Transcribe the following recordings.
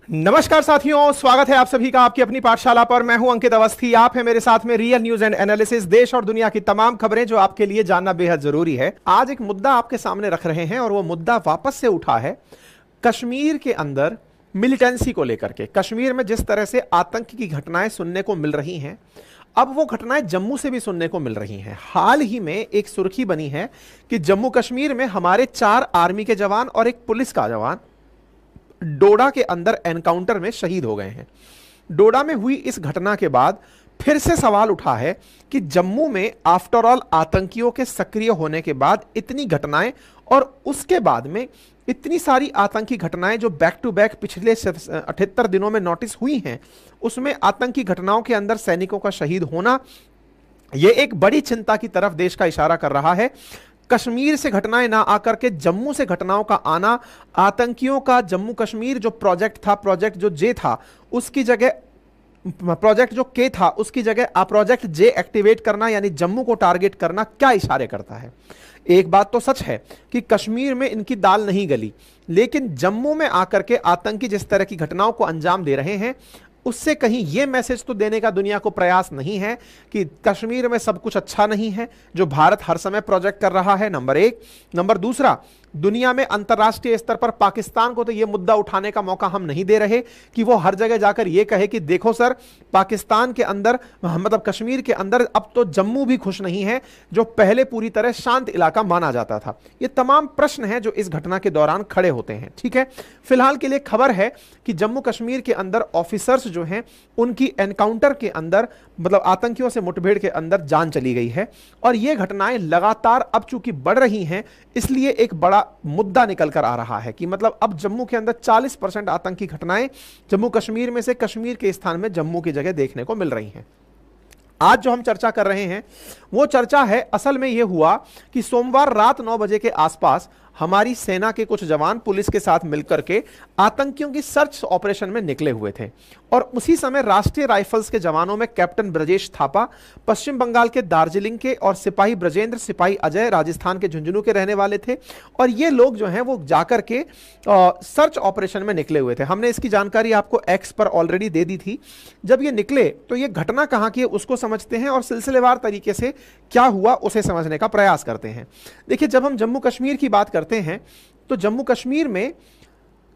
नमस्कार साथियों, स्वागत है आप सभी का आपकी अपनी पाठशाला पर। मैं हूं अंकित अवस्थी। आप है मेरे साथ में रियल न्यूज एंड एनालिसिस, देश और दुनिया की तमाम खबरें जो आपके लिए जानना बेहद जरूरी है। आज एक मुद्दा आपके सामने रख रहे हैं और वो मुद्दा वापस से उठा है कश्मीर के अंदर मिलिटेंसी को लेकर के। कश्मीर में जिस तरह से आतंक की घटनाएं सुनने को मिल रही हैं, अब वो घटनाएं जम्मू से भी सुनने को मिल रही हैं। हाल ही में एक सुर्खी बनी है कि जम्मू कश्मीर में हमारे 4 आर्मी के जवान और एक पुलिस का जवान डोडा के अंदर एनकाउंटर में शहीद हो गए हैं। डोडा में हुई इस घटना के बाद फिर से सवाल उठा है कि जम्मू में आफ्टर ऑल आतंकियों के सक्रिय होने के बाद इतनी घटनाएं और उसके बाद में इतनी सारी आतंकी घटनाएं जो बैक टू बैक पिछले 78 दिनों में नोटिस हुई हैं, उसमें आतंकी घटनाओं के अंदर सैनिकों का शहीद होना यह एक बड़ी चिंता की तरफ देश का इशारा कर रहा है। कश्मीर से घटनाएं ना आकर के जम्मू से घटनाओं का आना, आतंकियों का जम्मू कश्मीर जो प्रोजेक्ट था, प्रोजेक्ट जो जे था, उसकी जगह प्रोजेक्ट जो के था उसकी जगह प्रोजेक्ट जे एक्टिवेट करना, यानी जम्मू को टारगेट करना, क्या इशारे करता है? एक बात तो सच है कि कश्मीर में इनकी दाल नहीं गली, लेकिन जम्मू में आकर के आतंकी जिस तरह की घटनाओं को अंजाम दे रहे हैं, उससे कहीं यह मैसेज तो देने का दुनिया को प्रयास नहीं है कि कश्मीर में सब कुछ अच्छा नहीं है जो भारत हर समय प्रोजेक्ट कर रहा है, नंबर एक। नंबर दूसरा, दुनिया में अंतर्राष्ट्रीय स्तर पर पाकिस्तान को तो यह मुद्दा उठाने का मौका हम नहीं दे रहे कि वो हर जगह जाकर यह कहे कि देखो सर, पाकिस्तान के अंदर मतलब कश्मीर के अंदर अब तो जम्मू भी खुश नहीं है जो पहले पूरी तरह शांत इलाका माना जाता था। ये तमाम प्रश्न हैं जो इस घटना के दौरान खड़े होते हैं। ठीक है, फिलहाल के लिए खबर है कि जम्मू कश्मीर के अंदर ऑफिसर्स जो हैं उनकी एनकाउंटर के अंदर, मतलब आतंकियों से मुठभेड़ के अंदर जान चली गई है। और ये घटनाएं लगातार अब चूंकि बढ़ रही हैं, इसलिए एक बड़ा मुद्दा निकल कर आ रहा है कि मतलब अब जम्मू के अंदर 40% आतंकी घटनाएं जम्मू कश्मीर में से कश्मीर के स्थान में जम्मू की जगह देखने को मिल रही हैं। आज जो हम चर्चा कर रहे हैं वो चर्चा है, असल में यह हुआ कि सोमवार रात 9 बजे के आसपास हमारी सेना के कुछ जवान पुलिस के साथ मिलकर के आतंकियों की सर्च ऑपरेशन में निकले हुए थे। और उसी समय राष्ट्रीय राइफल्स के जवानों में कैप्टन ब्रजेश थापा पश्चिम बंगाल के दार्जिलिंग के और सिपाही ब्रजेंद्र, सिपाही अजय राजस्थान के झुंझुनू के रहने वाले थे। और ये लोग जो हैं वो जाकर के सर्च ऑपरेशन में निकले हुए थे। हमने इसकी जानकारी आपको एक्स पर ऑलरेडी दे दी थी। जब ये निकले तो ये घटना कहाँ की है उसको समझते हैं और सिलसिलेवार तरीके से क्या हुआ उसे समझने का प्रयास करते हैं। देखिए, जब हम जम्मू कश्मीर की बात करते हैं तो जम्मू कश्मीर में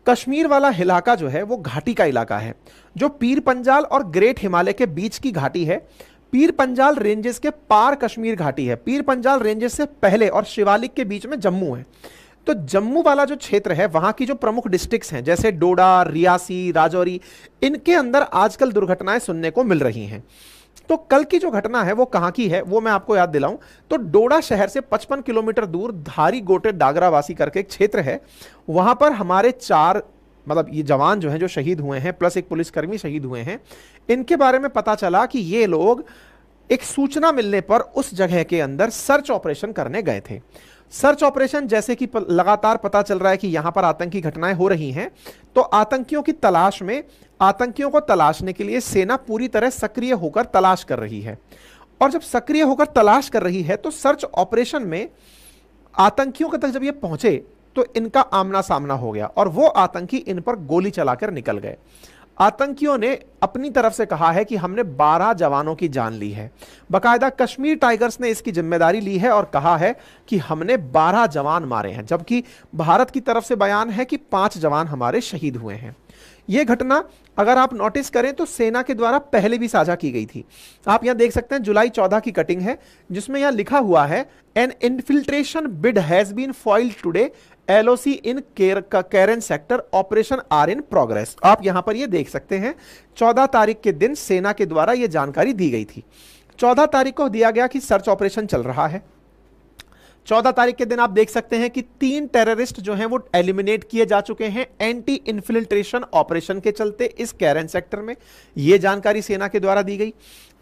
कश्मीर वाला इलाका जो है वो घाटी का इलाका है, जो पीर पंजाल और ग्रेट हिमालय के बीच की घाटी है। पीर पंजाल रेंजेस के पार कश्मीर घाटी है। पीर पंजाल रेंजेस से पहले और शिवालिक के बीच में जम्मू है। तो जम्मू वाला जो क्षेत्र है, वहां की जो प्रमुख डिस्ट्रिक्ट्स हैं जैसे डोडा, रियासी, राजौरी, इनके अंदर आजकल दुर्घटनाएं सुनने को मिल रही हैं। तो कल की जो घटना है वो कहां की है वो मैं आपको याद दिलाऊं तो डोडा शहर से 55 किलोमीटर दूर धारी गोटे डागरावासी करके एक क्षेत्र है। वहां पर हमारे 4 मतलब ये जवान जो हैं जो शहीद हुए हैं, प्लस एक पुलिसकर्मी शहीद हुए हैं। इनके बारे में पता चला कि ये लोग एक सूचना मिलने पर उस जगह के अंदर सर्च ऑपरेशन करने गए थे। सर्च ऑपरेशन जैसे कि लगातार पता चल रहा है कि यहां पर आतंकी घटनाएं हो रही हैं, तो आतंकियों की तलाश में, आतंकियों को तलाशने के लिए सेना पूरी तरह सक्रिय होकर तलाश कर रही है। और जब सक्रिय होकर तलाश कर रही है तो सर्च ऑपरेशन में आतंकियों तक जब ये पहुंचे तो इनका आमना सामना हो गया और वो आतंकी इन पर गोली चलाकर निकल गए। आतंकियों ने अपनी तरफ से कहा है कि हमने 12 जवानों की जान ली है। बाकायदा कश्मीर टाइगर्स ने इसकी जिम्मेदारी ली है और कहा है कि हमने 12 जवान मारे हैं, जबकि भारत की तरफ से बयान है कि 5 जवान हमारे शहीद हुए हैं। यह घटना अगर आप नोटिस करें तो सेना के द्वारा पहले भी साझा की गई थी। आप यहां देख सकते हैं जुलाई 14 की कटिंग है जिसमें यहां लिखा हुआ है, an infiltration bid has been foiled today, LOC in Keran sector, operation are in progress. आप यहां पर ये देख सकते हैं 14 तारीख के दिन सेना के द्वारा यह जानकारी दी गई थी। 14 तारीख को दिया गया कि सर्च ऑपरेशन चल रहा है। 14 तारीख के दिन आप देख सकते हैं कि 3 टेररिस्ट जो हैं वो एलिमिनेट किए जा चुके हैं एंटी इन्फिल्ट्रेशन ऑपरेशन के चलते इस कैरन सेक्टर में। यह जानकारी सेना के द्वारा दी गई।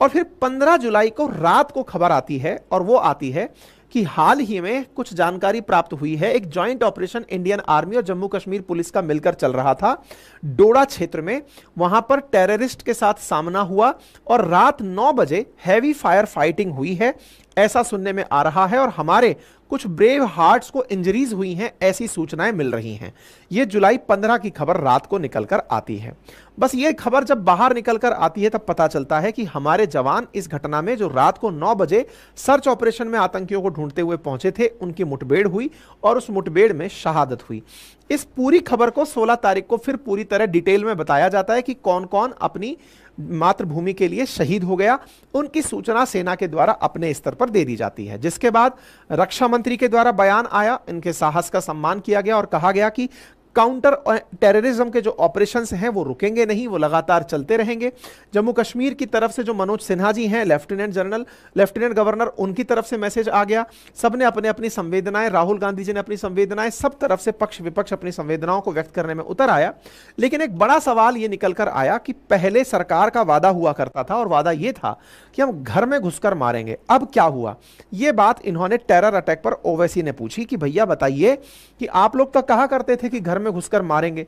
और फिर 15 जुलाई को रात को खबर आती है और वो आती है कि हाल ही में कुछ जानकारी प्राप्त हुई है। एक जॉइंट ऑपरेशन इंडियन आर्मी और जम्मू कश्मीर पुलिस का मिलकर चल रहा था डोडा क्षेत्र में। वहां पर टेररिस्ट के साथ सामना हुआ और रात 9 बजे हैवी फायर फाइटिंग हुई है। ऐसा सुनने में आ रहा है और हमारे कुछ ब्रेव हार्ट्स को इंजरीज हुई हैं, ऐसी सूचनाएं मिल रही हैं। यह जुलाई 15 की खबर रात को निकलकर आती है। बस ये खबर जब बाहर निकलकर आती है तब पता चलता है कि हमारे जवान इस घटना में, जो रात को 9 बजे सर्च ऑपरेशन में आतंकियों को ढूंढते हुए पहुंचे थे, उनकी मुठभेड़ हुई और उस मुठभेड़ में शहादत हुई। इस पूरी खबर को 16 तारीख को फिर पूरी तरह डिटेल में बताया जाता है कि कौन कौन अपनी मातृभूमि के लिए शहीद हो गया। उनकी सूचना सेना के द्वारा अपने स्तर पर दे दी जाती है, जिसके बाद रक्षा मंत्री के द्वारा बयान आया, इनके साहस का सम्मान किया गया और कहा गया कि काउंटर टेररिज्म के जो ऑपरेशंस हैं वो रुकेंगे नहीं, वो लगातार चलते रहेंगे। जम्मू कश्मीर की तरफ से जो मनोज सिन्हा जी हैं, लेफ्टिनेंट गवर्नर, उनकी तरफ से मैसेज आ गया। सबने अपने अपनी संवेदनाएं, राहुल गांधी जी ने अपनी संवेदनाएं, सब तरफ से पक्ष विपक्ष अपनी संवेदनाओं को व्यक्त करने में उतर आया। लेकिन एक बड़ा सवाल ये निकल कर आया कि पहले सरकार का वादा हुआ करता था और वादा ये था कि हम घर में घुसकर मारेंगे। अब क्या हुआ? ये बात इन्होंने टेरर अटैक पर ओवैसी ने पूछी कि भैया बताइए कि आप लोग तो कहा करते थे कि घर में घुसकर मारेंगे।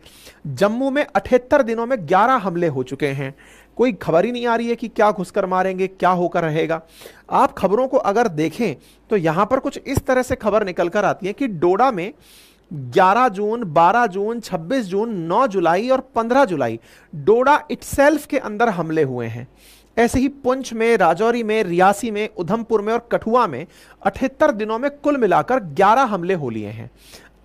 जम्मू में 78 दिनों में 11 हमले हो चुके हैं, कोई खबर ही नहीं आ रही है कि क्या घुसकर मारेंगे, क्या होकर रहेगा। आप खबरों को अगर देखें तो यहां पर कुछ इस तरह से खबर निकलकर आती है कि डोडा में 11 जून, 12 जून, 26 जून, 9 जुलाई और 15 जुलाई डोडा इटसेल्फ के अंदर हमले हुए हैं। ऐसे ही पुंछ में, राजौरी में, रियासी में, उधमपुर में और कठुआ में 78 दिनों में कुल मिलाकर 11 हमले हो लिए हैं।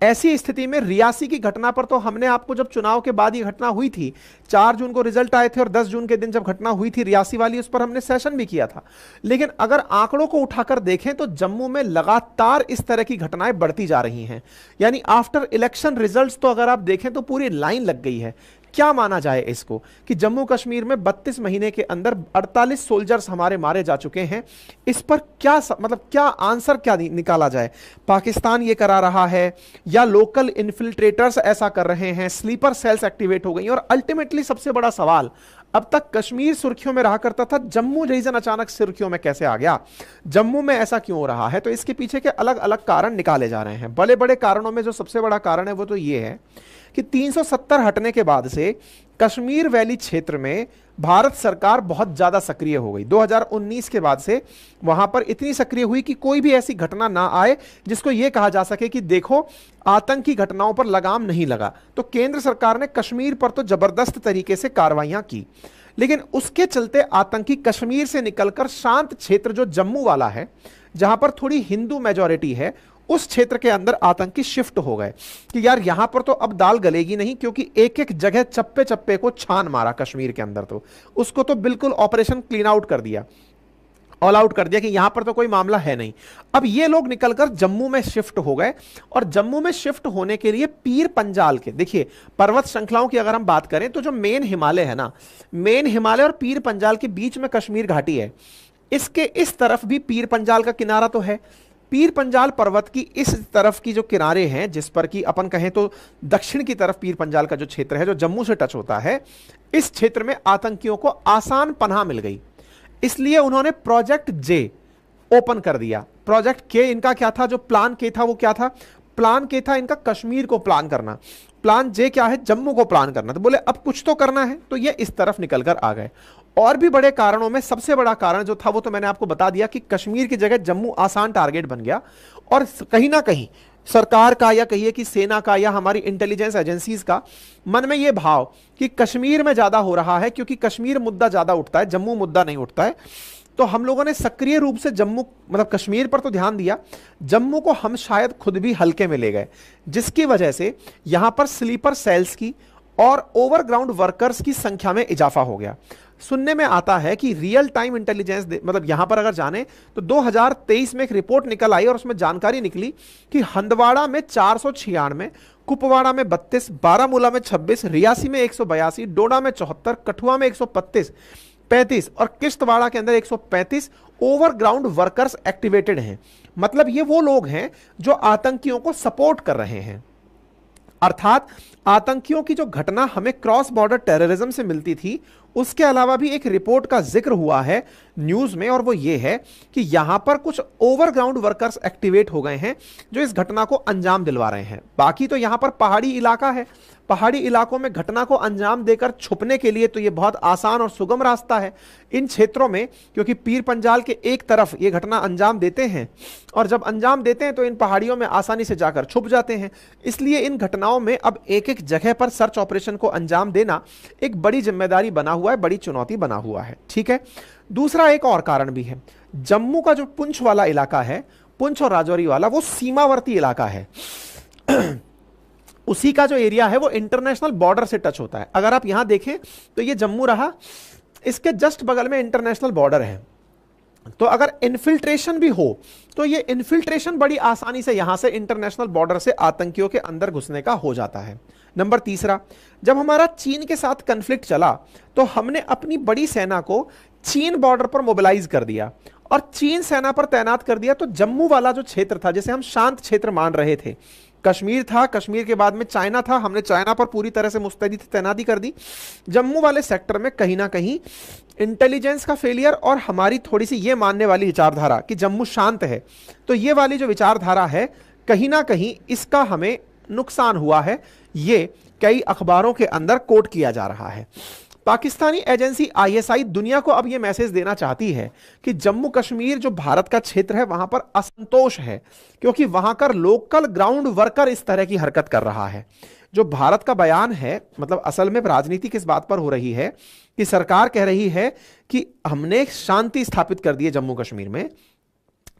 ऐसी स्थिति में रियासी की घटना पर तो हमने आपको, जब चुनाव के बाद ये घटना हुई थी, 4 जून को रिजल्ट आए थे और 10 जून के दिन जब घटना हुई थी रियासी वाली, उस पर हमने सेशन भी किया था। लेकिन अगर आंकड़ों को उठाकर देखें तो जम्मू में लगातार इस तरह की घटनाएं बढ़ती जा रही हैं। यानी आफ्टर इलेक्शन रिजल्ट्स तो अगर आप देखें तो पूरी लाइन लग गई है। क्या माना जाए इसको कि जम्मू कश्मीर में 32 महीने के अंदर 48 सोल्जर्स हमारे मारे जा चुके हैं। इस पर क्या क्या आंसर क्या निकाला जाए? पाकिस्तान ये करा रहा है या लोकल इन्फिल्ट्रेटर्स ऐसा कर रहे हैं, स्लीपर सेल्स एक्टिवेट हो गई? और अल्टीमेटली सबसे बड़ा सवाल, अब तक कश्मीर सुर्खियों में रहा करता था, जम्मू रीजन अचानक सुर्खियों में कैसे आ गया? जम्मू में ऐसा क्यों हो रहा है? तो इसके पीछे के अलग अलग कारण निकाले जा रहे हैं। बड़े बड़े कारणों में जो सबसे बड़ा कारण है वो तो ये है कि 370 हटने के बाद से कश्मीर वैली क्षेत्र में भारत सरकार बहुत ज्यादा सक्रिय हो गई। 2019 के बाद से वहां पर इतनी सक्रिय हुई कि कोई भी ऐसी घटना ना आए जिसको यह कहा जा सके कि देखो आतंकी घटनाओं पर लगाम नहीं लगा। तो केंद्र सरकार ने कश्मीर पर तो जबरदस्त तरीके से कार्रवाइयां की, लेकिन उसके चलते आतंकी कश्मीर से निकलकर शांत क्षेत्र जो जम्मू वाला है, जहां पर थोड़ी हिंदू मेजॉरिटी है, उस क्षेत्र के अंदर आतंकी शिफ्ट हो गए कि यार यहां पर तो अब दाल गलेगी नहीं, क्योंकि एक एक जगह चप्पे चप्पे को छान मारा कश्मीर के अंदर, तो उसको तो बिल्कुल ऑपरेशन क्लीन आउट कर दिया, ऑल आउट कर दिया कि यहां पर तो कोई मामला है नहीं। अब ये लोग निकलकर जम्मू में शिफ्ट हो गए और जम्मू में शिफ्ट होने के लिए पीर पंजाल के, देखिए पर्वत श्रृंखलाओं की अगर हम बात करें तो जो मेन हिमालय है ना, मेन हिमालय और पीर पंजाल के बीच में कश्मीर घाटी है, इसके इस तरफ भी पीर पंजाल का किनारा तो है। पीर पंजाल पर्वत की इस तरफ की जो किनारे हैं, जिस पर कि अपन कहें तो दक्षिण की तरफ पीर पंजाल का जो क्षेत्र है जो जम्मू से टच होता है, इस क्षेत्र में आतंकियों को आसान पनाह मिल गई। इसलिए उन्होंने प्रोजेक्ट जे ओपन कर दिया। प्रोजेक्ट के इनका क्या था? जो प्लान के था वो क्या था? प्लान के था इनका कश्मीर को प्लान करना। प्लान जे क्या है? जम्मू को प्लान करना। तो बोले अब कुछ तो करना है, तो ये इस तरफ निकलकर आ गए। और भी बड़े कारणों में सबसे बड़ा कारण जो था वो तो मैंने आपको बता दिया कि कश्मीर की जगह जम्मू आसान टारगेट बन गया। और कहीं ना कहीं सरकार का, या कहिए कि सेना का, या हमारी इंटेलिजेंस एजेंसीज का मन में यह भाव कि कश्मीर में ज्यादा हो रहा है, क्योंकि कश्मीर मुद्दा ज्यादा उठता है, जम्मू मुद्दा नहीं उठता है। तो हम लोगों ने सक्रिय रूप से जम्मू मतलब कश्मीर पर तो ध्यान दिया, जम्मू को हम शायद खुद भी हल्के में ले गए, जिसकी वजह से यहां पर स्लीपर सेल्स की और ओवरग्राउंड वर्कर्स की संख्या में इजाफा हो गया। सुनने में आता है कि रियल टाइम इंटेलिजेंस, मतलब यहां पर अगर जाने तो 2023 में एक रिपोर्ट निकल आई और उसमें जानकारी निकली कि हंदवाड़ा में 496, कुपवाड़ा में 32, बारामूला में 26, रियासी में 182, डोडा में 74, कठुआ में 135 और किश्तवाड़ा के अंदर 135 ओवरग्राउंड वर्कर्स एक्टिवेटेड हैं। मतलब ये वो लोग हैं जो आतंकियों को सपोर्ट कर रहे हैं। अर्थात आतंकियों की जो घटना हमें क्रॉस बॉर्डर टेररिज्म से मिलती थी, उसके अलावा भी एक रिपोर्ट का जिक्र हुआ है न्यूज में, और वो ये है कि यहां पर कुछ ओवरग्राउंड वर्कर्स एक्टिवेट हो गए हैं जो इस घटना को अंजाम दिलवा रहे हैं। बाकी तो यहां पर पहाड़ी इलाका है, पहाड़ी इलाकों में घटना को अंजाम देकर छुपने के लिए तो ये बहुत आसान और सुगम रास्ता है इन क्षेत्रों में, क्योंकि पीर पंजाल के एक तरफ ये घटना अंजाम देते हैं और जब अंजाम देते हैं तो इन पहाड़ियों में आसानी से जाकर छुप जाते हैं। इसलिए इन घटनाओं में अब एक एक जगह पर सर्च ऑपरेशन को अंजाम देना एक बड़ी जिम्मेदारी बना हुआ है, बड़ी चुनौती बना हुआ है। ठीक है, दूसरा एक और कारण भी है। जम्मू का जो पुंछ वाला इलाका है, पुंछ और राजौरी वाला, वो सीमावर्ती इलाका है। उसी का जो एरिया है वो इंटरनेशनल बॉर्डर से टच होता है। अगर आप यहां देखें तो ये जम्मू रहा, इसके जस्ट बगल में इंटरनेशनल बॉर्डर है। तो अगर इन्फिल्ट्रेशन भी हो तो ये इन्फिल्ट्रेशन बड़ी आसानी से यहां से इंटरनेशनल बॉर्डर से आतंकियों के अंदर घुसने का हो जाता है। नंबर तीसरा, जब हमारा चीन के साथ कन्फ्लिक्ट चला तो हमने अपनी बड़ी सेना को चीन बॉर्डर पर मोबिलाइज कर दिया और चीन सेना पर तैनात कर दिया। तो जम्मू वाला जो क्षेत्र था, जिसे हम शांत क्षेत्र मान रहे थे, कश्मीर था, कश्मीर के बाद में चाइना था, हमने चाइना पर पूरी तरह से मुस्तैदी तैनाती कर दी। जम्मू वाले सेक्टर में कहीं ना कहीं इंटेलिजेंस का फेलियर और हमारी थोड़ी सी ये मानने वाली विचारधारा कि जम्मू शांत है, तो ये वाली जो विचारधारा है कहीं ना कहीं इसका हमें नुकसान हुआ है। ये कई अखबारों के अंदर कोट किया जा रहा है। पाकिस्तानी एजेंसी आईएसआई दुनिया को अब यह मैसेज देना चाहती है कि जम्मू कश्मीर जो भारत का क्षेत्र है वहां पर असंतोष है, क्योंकि वहां का लोकल ग्राउंड वर्कर इस तरह की हरकत कर रहा है। जो भारत का बयान है, मतलब असल में राजनीति किस बात पर हो रही है कि सरकार कह रही है कि हमने शांति स्थापित कर दी है जम्मू कश्मीर में,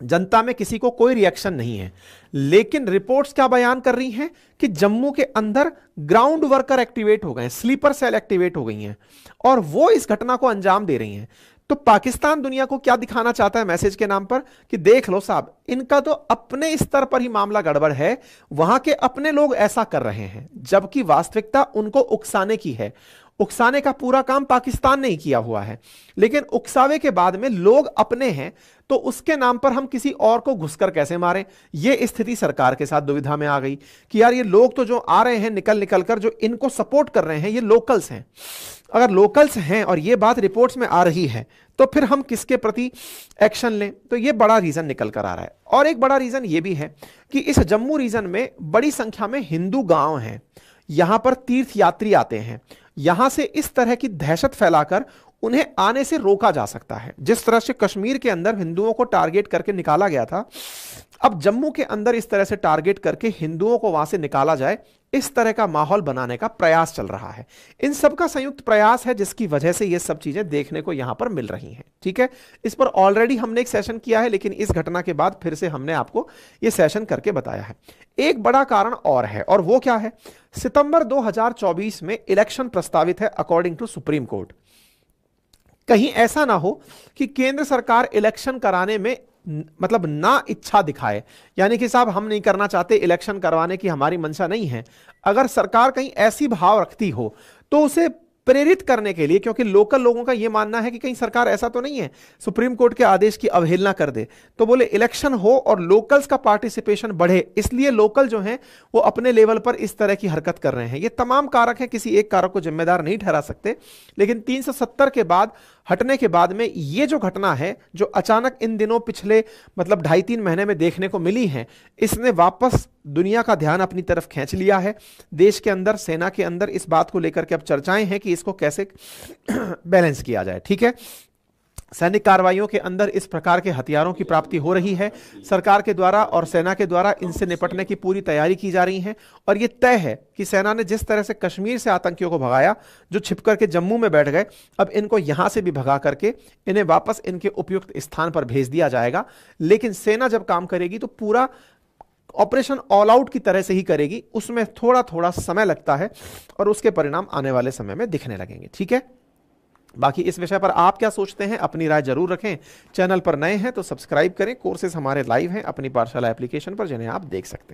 जनता में किसी को कोई रिएक्शन नहीं है, लेकिन रिपोर्ट्स क्या बयान कर रही हैं कि जम्मू के अंदर ग्राउंड वर्कर एक्टिवेट हो गए, स्लीपर सेल एक्टिवेट हो गई हैं और वो इस घटना को अंजाम दे रही हैं। तो पाकिस्तान दुनिया को क्या दिखाना चाहता है मैसेज के नाम पर कि देख लो साहब, इनका तो अपने स्तर पर ही मामला गड़बड़ है, वहां के अपने लोग ऐसा कर रहे हैं, जबकि वास्तविकता उनको उकसाने की है। उकसाने का पूरा काम पाकिस्तान ने ही किया हुआ है, लेकिन उकसावे के बाद में लोग अपने हैं तो उसके नाम पर हम किसी और को घुसकर कैसे मारें। यह स्थिति सरकार के साथ दुविधा में आ गई कि यार ये लोग तो जो आ रहे हैं निकल निकल कर, जो इनको सपोर्ट कर रहे हैं ये लोकल्स हैं। अगर लोकल्स हैं और ये बात रिपोर्ट्स में आ रही है तो फिर हम किसके प्रति एक्शन लें। तो ये बड़ा रीजन निकल कर आ रहा है। और एक बड़ा रीजन ये भी है कि इस जम्मू रीजन में बड़ी संख्या में हिंदू गांव हैं, यहां पर तीर्थ यात्री आते हैं, यहां से इस तरह की दहशत फैलाकर उन्हें आने से रोका जा सकता है। जिस तरह से कश्मीर के अंदर हिंदुओं को टारगेट करके निकाला गया था, अब जम्मू के अंदर इस तरह से टारगेट करके हिंदुओं को वहां से निकाला जाए, इस तरह का माहौल बनाने का प्रयास चल रहा है। इन सब का संयुक्त प्रयास है जिसकी वजह से ये सब चीजें देखने को यहां पर मिल रही हैं। ठीक है, इस पर ऑलरेडी हमने एक सेशन किया है, लेकिन इस घटना के बाद फिर से हमने आपको यह सेशन करके बताया है। एक बड़ा कारण और है, और वो क्या है? सितंबर 2024 में इलेक्शन प्रस्तावित है अकॉर्डिंग टू सुप्रीम कोर्ट। कहीं ऐसा ना हो कि केंद्र सरकार इलेक्शन कराने में मतलब ना इच्छा दिखाए, यानी कि साहब हम नहीं करना चाहते, इलेक्शन करवाने की हमारी मंशा नहीं है। अगर सरकार कहीं ऐसी भाव रखती हो तो उसे प्रेरित करने के लिए, क्योंकि लोकल लोगों का यह मानना है कि कहीं सरकार ऐसा तो नहीं है सुप्रीम कोर्ट के आदेश की अवहेलना कर दे, तो बोले इलेक्शन हो और लोकल्स का पार्टिसिपेशन बढ़े, इसलिए लोकल जो हैं वो अपने लेवल पर इस तरह की हरकत कर रहे हैं। ये तमाम कारक हैं, किसी एक कारक को जिम्मेदार नहीं ठहरा सकते, लेकिन 370 के बाद हटने के बाद में ये जो घटना है, जो अचानक इन दिनों पिछले मतलब 2.5-3 महीने में देखने को मिली है, इसने वापस दुनिया का ध्यान अपनी तरफ खींच लिया है। देश के अंदर, सेना के अंदर इस बात को लेकर के अब चर्चाएं हैं कि इसको कैसे बैलेंस किया जाए। ठीक है, सैनिक कार्रवाइयों के अंदर इस प्रकार के हथियारों की प्राप्ति हो रही है, सरकार के द्वारा और सेना के द्वारा इनसे निपटने की पूरी तैयारी की जा रही है। और यह तय है कि सेना ने जिस तरह से कश्मीर से आतंकियों को भगाया, जो छिप करके जम्मू में बैठ गए, अब इनको यहां से भी भगा करके इन्हें वापस इनके उपयुक्त स्थान पर भेज दिया जाएगा। लेकिन सेना जब काम करेगी तो पूरा ऑपरेशन ऑल आउट की तरह से ही करेगी, उसमें थोड़ा थोड़ा समय लगता है और उसके परिणाम आने वाले समय में दिखने लगेंगे। ठीक है, बाकी इस विषय पर आप क्या सोचते हैं, अपनी राय जरूर रखें। चैनल पर नए हैं तो सब्सक्राइब करें। कोर्सेज हमारे लाइव हैं अपनी पाठशाला एप्लीकेशन पर, जिन्हें आप देख सकते हैं।